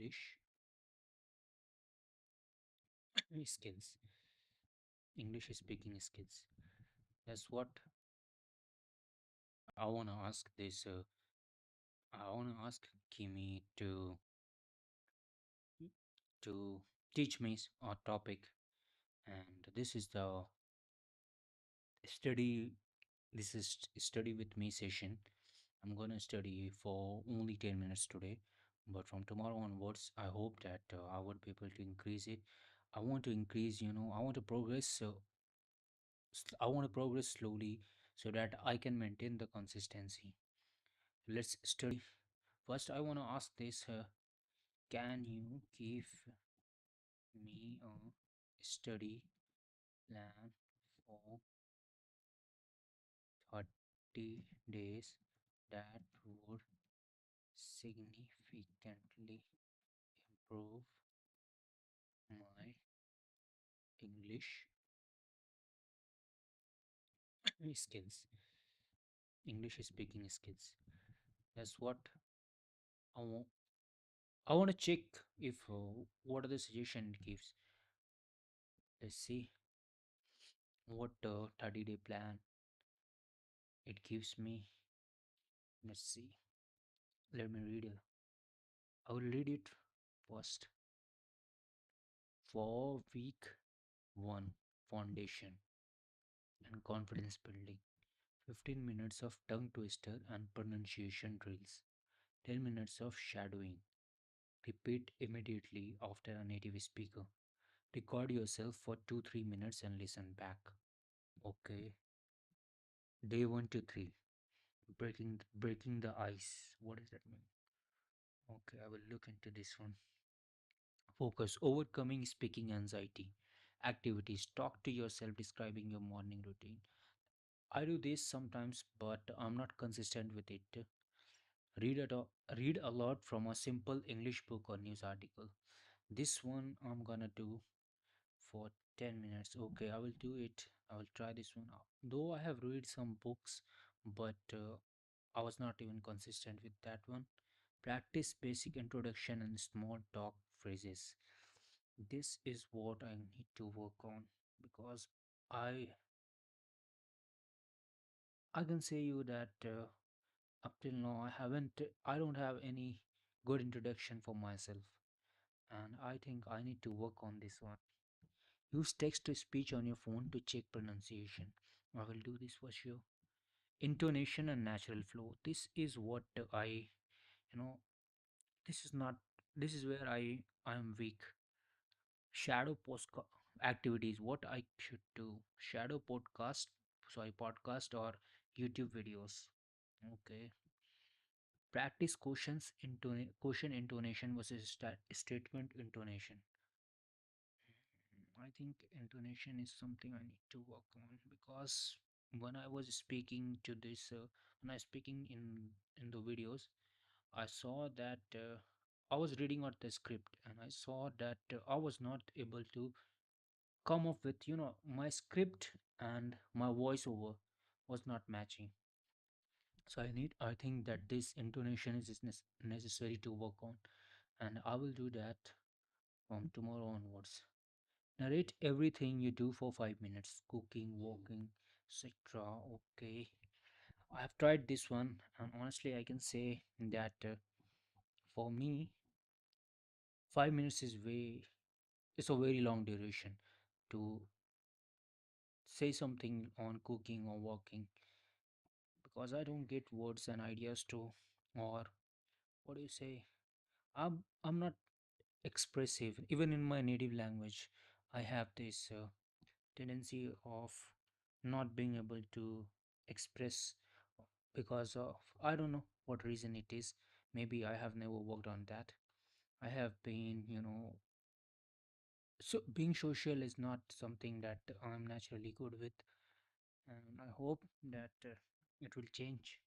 English skills, English speaking skills. That's what I want to ask this. I want to ask Kimi to teach me a topic, and this is the study. This is study with me session. I'm gonna study for only 10 minutes today, but from tomorrow onwards, I hope that I would be able to increase it. I want to increase. I want to progress. So I want to progress slowly so that I can maintain the consistency. Let's study. First, I want to ask this: can you give me a study plan for 30 days that would significantly improve my English skills, English speaking skills? That's what I want. I want to check if what are the suggestion it gives. Let's see what 30-day plan it gives me. Let's see. Let me read it. I will read it first. For week one, foundation and confidence building. 15 minutes of tongue twister and pronunciation drills. 10 minutes of shadowing. Repeat immediately after a native speaker. Record yourself for 2-3 minutes and listen back. Okay. Day 1 to 3. Breaking the ice. What does that mean? Okay, I will look into this one. Focus overcoming speaking anxiety. Activities talk to yourself describing your morning routine. I do this sometimes, but I'm not consistent with it. Read read a lot from a simple English book or news article. This one I'm gonna do for 10 minutes. Okay, I will do it. I will try this one out. Though I have read some books, but I was not even consistent with that one. Practice basic introduction and small talk phrases. This is what I need to work on because I I can say you that up till now I don't have any good introduction for myself, and I think I need to work on this one. Use text to speech on your phone to check pronunciation. I will do this for sure. Intonation and natural flow. This is what you know this is not this is where I am weak. Shadow post activities, what I should do. Shadow podcast or YouTube videos. Okay. Practice question intonation versus statement intonation. I think intonation is something I need to work on because when I was speaking to this, when I was speaking in the videos, I saw that I was reading out the script and I saw that I was not able to come up with my script and my voiceover was not matching. So I think that this intonation is necessary to work on, and I will do that from tomorrow onwards. Narrate everything you do for 5 minutes, cooking, walking, etc. Okay, I have tried this one, and honestly, I can say that for me, 5 minutes is way it's a very long duration to say something on cooking or walking because I don't get words and ideas to, or what do you say? I'm not expressive even in my native language. I have this tendency of not being able to express because of I don't know what reason it is. Maybe I have never worked on that. I have been, so being social is not something that I'm naturally good with, and I hope that it will change.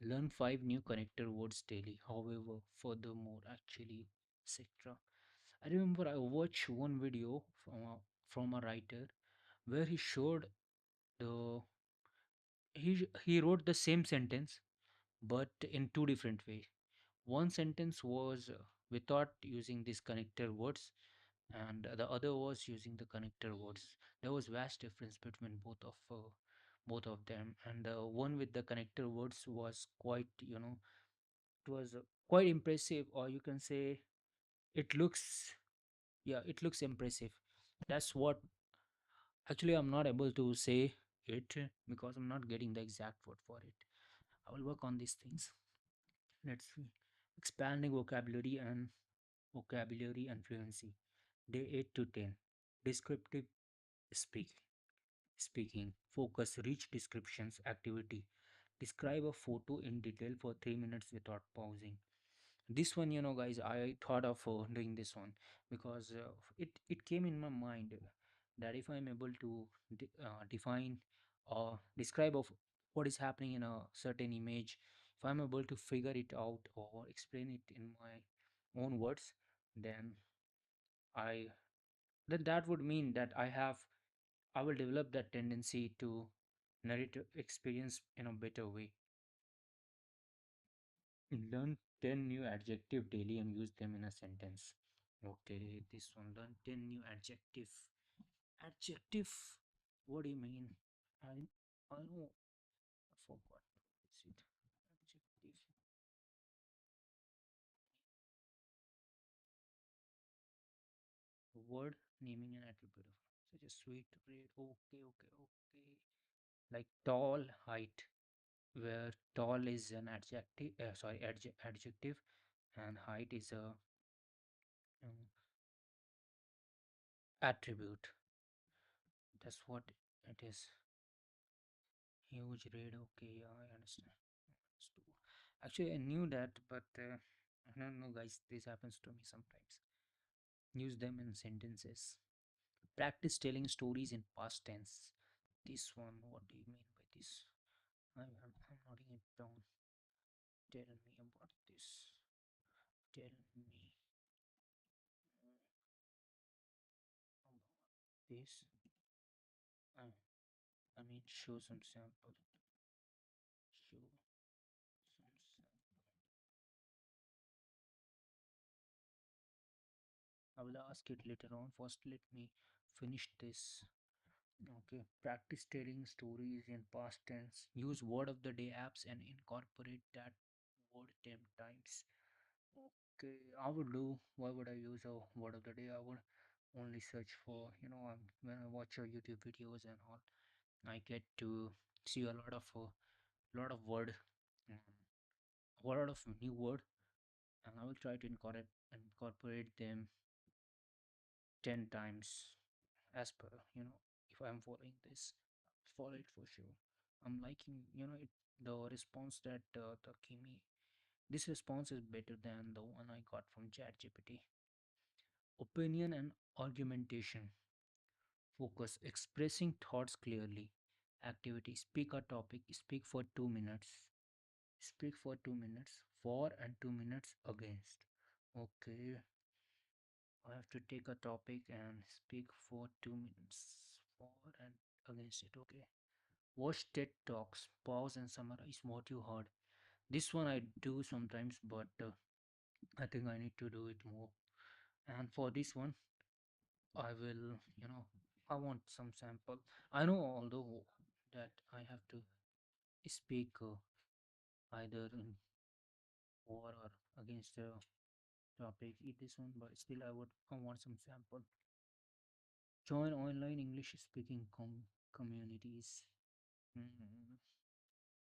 Learn 5 new connector words daily. However, furthermore, actually, etc. I remember I watched one video from a writer where he showed the he wrote the same sentence but in two different ways. One sentence was without using these connector words, and the other was using the connector words. There was vast difference between both of them, and the one with the connector words was quite, it was quite impressive, or you can say it looks, yeah, it looks impressive. That's what, actually I'm not able to say it because I'm not getting the exact word for it. I will work on these things. Let's see. Expanding vocabulary and fluency. Day 8 to 10. Descriptive speak speaking. Focus, rich descriptions, activity. Describe a photo in detail for 3 minutes without pausing. This one, guys, I thought of doing this one because it came in my mind that if I'm able to define or describe of what is happening in a certain image, if I'm able to figure it out or explain it in my own words, then I then that would mean that I will develop that tendency to narrate experience in a better way. Learn 10 new adjective daily and use them in a sentence. Okay, this one, learn 10 new adjective. Adjective? What do you mean? I know, I forgot. Is it adjective? Word naming an attribute of such a sweet rate. Okay, okay, okay. Like tall, height, where tall is an adjective, adjective, and height is a um, attribute. That's what it is. Huge raid. Okay, yeah, I understand. Understood. Actually, I knew that, but I don't know, guys. This happens to me sometimes. Use them in sentences. Practice telling stories in past tense. This one, what do you mean by this? I'm noting it down. Tell me about this. Tell me about this. Uh, I mean, show some sample. Show some sample. I will ask it later on. First, let me finish this. Okay. Practice telling stories in past tense. Use word of the day apps and incorporate that word 10 times. Okay. I would do. Why would I use a word of the day? I would only search for, when I watch your YouTube videos and all, I get to see a lot of word, um, a lot of new word, and I will try to incorporate them 10 times as per, if I'm following this, follow it for sure. I'm liking, the response that the Kimi, this response is better than the one I got from ChatGPT. Opinion and argumentation. Focus, expressing thoughts clearly. Activity, speak a topic, speak for 2 minutes. Speak for 2 minutes, for and 2 minutes against. Okay, I have to take a topic and speak for 2 minutes, for and against it. Okay. Watch TED Talks, pause and summarize what you heard. This one I do sometimes, but I think I need to do it more. And for this one, I will, I want some sample. I know, although that I have to speak either in for or against the topic, this one, but still I want some sample. Join online English speaking communities. Mm,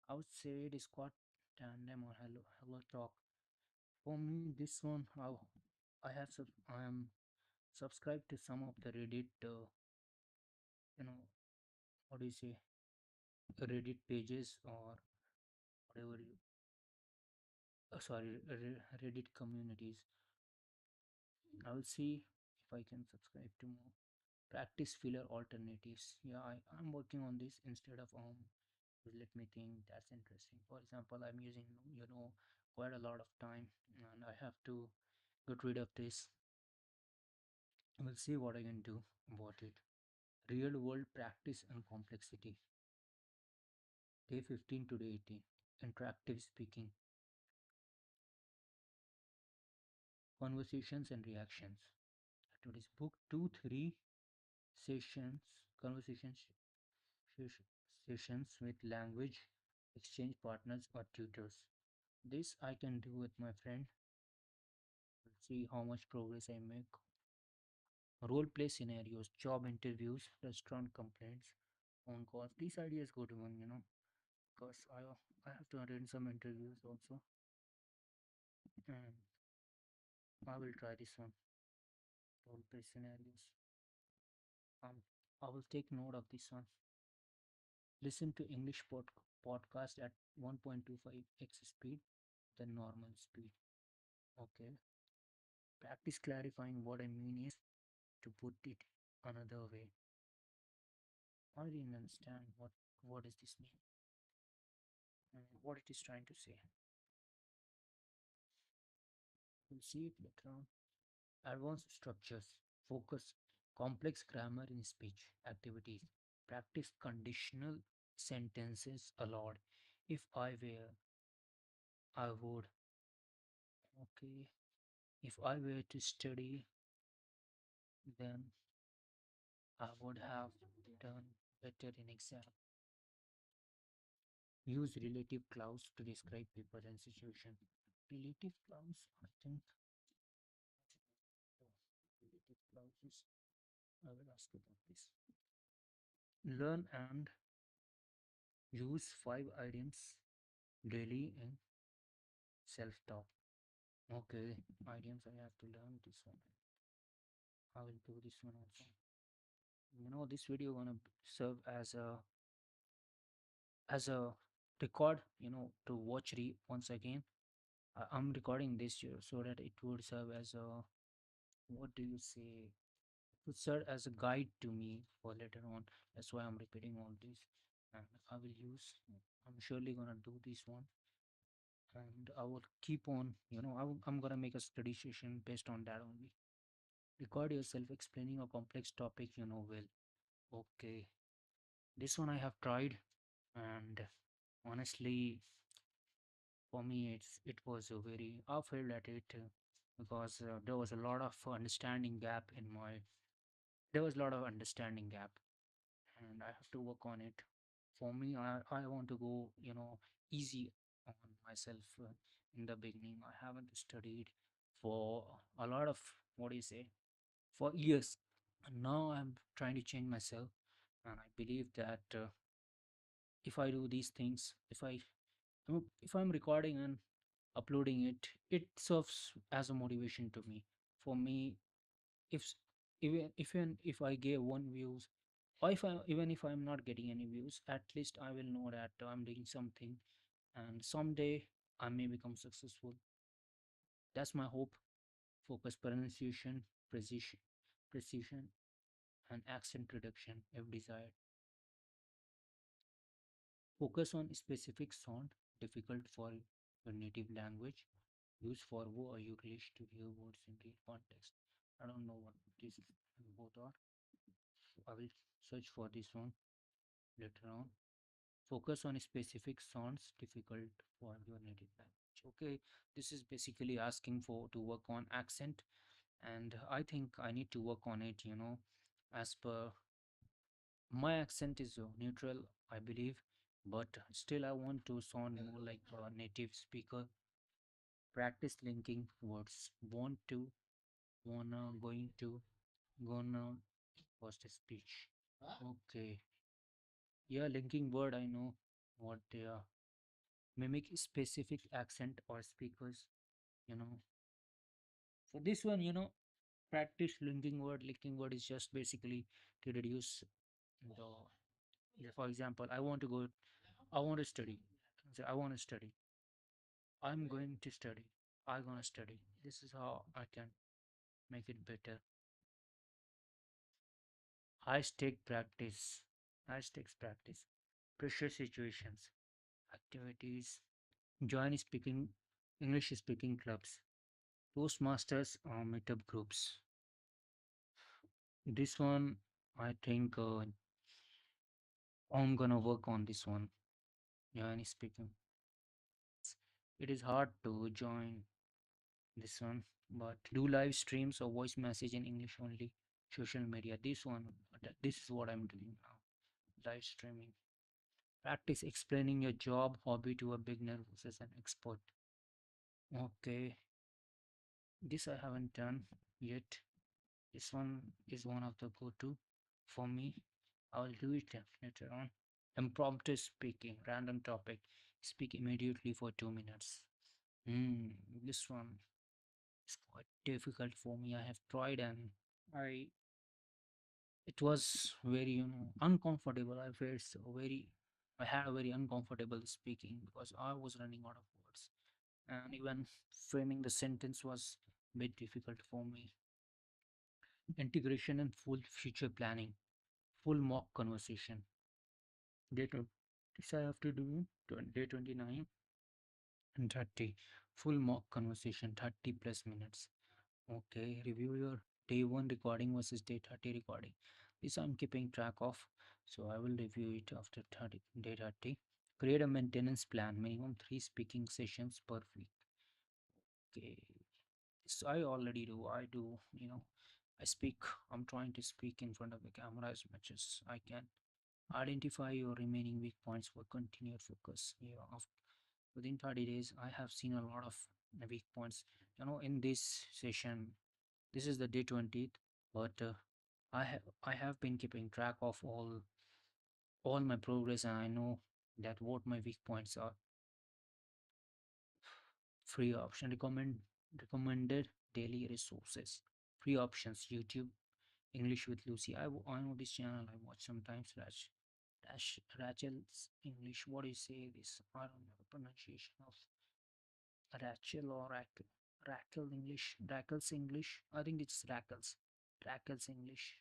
I would say Discord, Tandem, or Hello Talk. For me, this one, I am subscribed to some of the Reddit, you know, what do you say, Reddit pages or whatever you, Reddit communities. I will see if I can subscribe to more. Practice filler alternatives. Yeah, I'm working on this instead of let me think. That's interesting. For example, I'm using, quite a lot of time, and I have to get rid of this. We'll see what I can do about it. Real world practice and complexity. Day 15 to day 18. Interactive speaking. conversations and reactions. Activities book 2 3 sessions, conversations ses- sessions with language exchange partners or tutors. This I can do with my friend. Let's see how much progress I make. Role play scenarios, job interviews, restaurant complaints, phone calls. These ideas go to one, because I have to attend some interviews also, and I will try this one. Role play scenarios. Um, I will take note of this one. Listen to English podcast at 1.25x speed than normal speed. Okay. Practice clarifying what I mean is to put it another way. I didn't understand what does this mean and what it is trying to say. We'll see it later on. Advanced structures, focus, complex grammar in speech, activities, practice conditional sentences aloud. If I were, I would. Okay. If I were to study, then I would have done better in exam. Use relative clause to describe people and situation. Relative clause, I think. Relative clauses. I will ask about this. Learn and use 5 idioms daily in self-talk. Okay, idioms I have to learn this one. I will do this one also. This video gonna serve as a record. To watch once again. I'm recording this year so that it would serve as a, what do you say? It would serve as a guide to me for later on. That's why I'm repeating all this, and I will use. I'm surely gonna do this one, and I will keep on. I'm gonna make a study session based on that only. Record yourself explaining a complex topic you know well. Okay, this one I have tried, and honestly, for me, it was a very I failed at it because there was a lot of understanding gap in my there was a lot of understanding gap, and I have to work on it. For me, I want to go easy on myself in the beginning. I haven't studied for a lot of, what do you say, for years, and now I'm trying to change myself, and I believe that if I do these things, if I'm recording and uploading it, it serves as a motivation to me. For me, if s- even if I get one views, or if I even if I'm not getting any views, at least I will know that I'm doing something, and someday I may become successful. That's my hope. Focus, pronunciation, precision, and accent reduction if desired. Focus on specific sound difficult for your native language. Use for wo or English to hear words in real context. I don't know what these both are. I will search for this one later on. Focus on specific sounds difficult for your native language. Okay, this is basically asking for to work on accent, and I think I need to work on it. As per my accent is neutral, I believe, but still I want to sound more like a native speaker. Practice linking words. Want to, wanna, going to, gonna was the speech. Okay. Yeah, linking word, I know what they are. Mimic specific accent or speakers, you know. For this one, practice linking word is just basically to reduce the, yeah, for example, I want to study. So I want to study. I'm going to study. I'm gonna study. This is how I can make it better. High stake practice. High stakes practice. Pressure situations. Activities. Join speaking English speaking clubs. Toastmasters or meetup groups. This one, I think I'm gonna work on this one. Join speaking. It is hard to join. this one. But do live streams or voice message in English only. Social media. This one. This is what I'm doing now. Live streaming. Practice explaining your job hobby to a beginner versus an expert. Okay, this I haven't done yet. This one is one of the go-to for me. I'll do it later on. Impromptu speaking, random topic. Speak immediately for 2 minutes. Hmm, this one is quite difficult for me. I have tried and I it was very uncomfortable. I had a very uncomfortable speaking because I was running out of words, and even framing the sentence was a bit difficult for me. Integration and full future planning, full mock conversation. This I have to do day 29 and 30. Full mock conversation, 30 plus minutes. Okay, review your day 1 recording versus day 30 recording. This I'm keeping track of, so I will review it after 30, day 30. Create a maintenance plan, minimum 3 speaking sessions per week. Okay, so I already do. I do, I speak, I'm trying to speak in front of the camera as much as I can. Identify your remaining weak points for continued focus. Yeah, within 30 days, I have seen a lot of weak points. In this session, this is the day 20th, but I have been keeping track of all my progress, and I know that what my weak points are. Free option recommended daily resources. Free options YouTube English with Lucy. I know this channel. I watch sometimes. Rachel's English. What do you say this? I don't know the pronunciation of Rachel or Raquel English. Raquel's English. I think it's Raquel's English.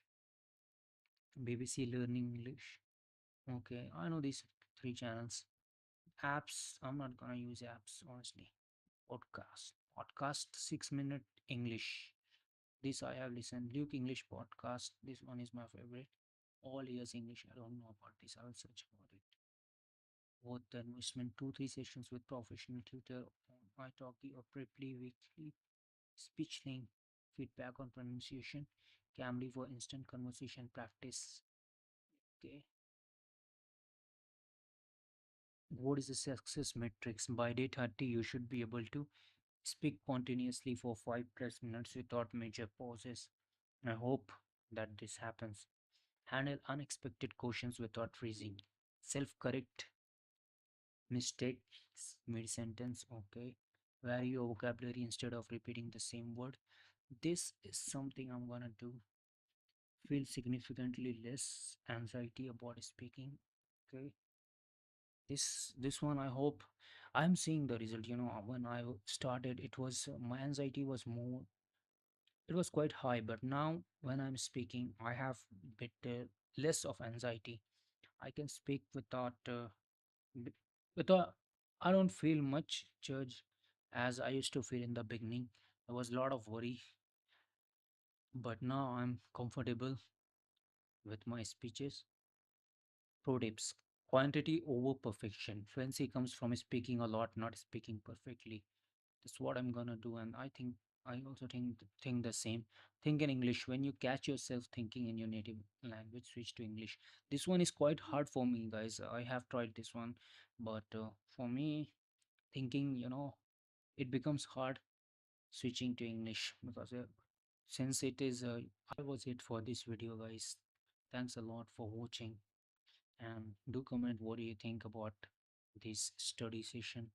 BBC Learning English. Okay, I know these three channels. Apps. I'm not gonna use apps honestly. Podcast 6 minute English. This I have listened. Luke English podcast. This one is my favorite. All ears English. I don't know about this. I will search about it. Worth the investment. 2-3 sessions with professional tutor on italki or Preply weekly. Speech link. Feedback on pronunciation. Camly for instant conversation practice. Okay. What is the success metrics? By day 30, you should be able to speak continuously for 5 plus minutes without major pauses. I hope that this happens. Handle unexpected questions without freezing. Self correct mistakes mid sentence. Okay. Vary your vocabulary instead of repeating the same word. This is something I'm gonna do. Feel significantly less anxiety about speaking. Okay. This one I hope I'm seeing the result. When I started, it was my anxiety was more, it was quite high, but now when I'm speaking, I have bit less of anxiety. I can speak b- without, I don't feel much judge as I used to feel in the beginning. There was a lot of worry, but now I'm comfortable with my speeches. Pro tips: quantity over perfection. Fluency comes from speaking a lot, not speaking perfectly. That's what I'm gonna do, and I also think the same. Think in English. When you catch yourself thinking in your native language, switch to English. This one is quite hard for me, guys. I have tried this one, but for me, thinking, it becomes hard switching to English because since it is, I was it for this video, guys. Thanks a lot for watching, and do comment what do you think about this study session,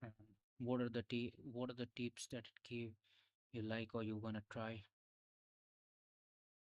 and what are the tips that it gave you like or you gonna try.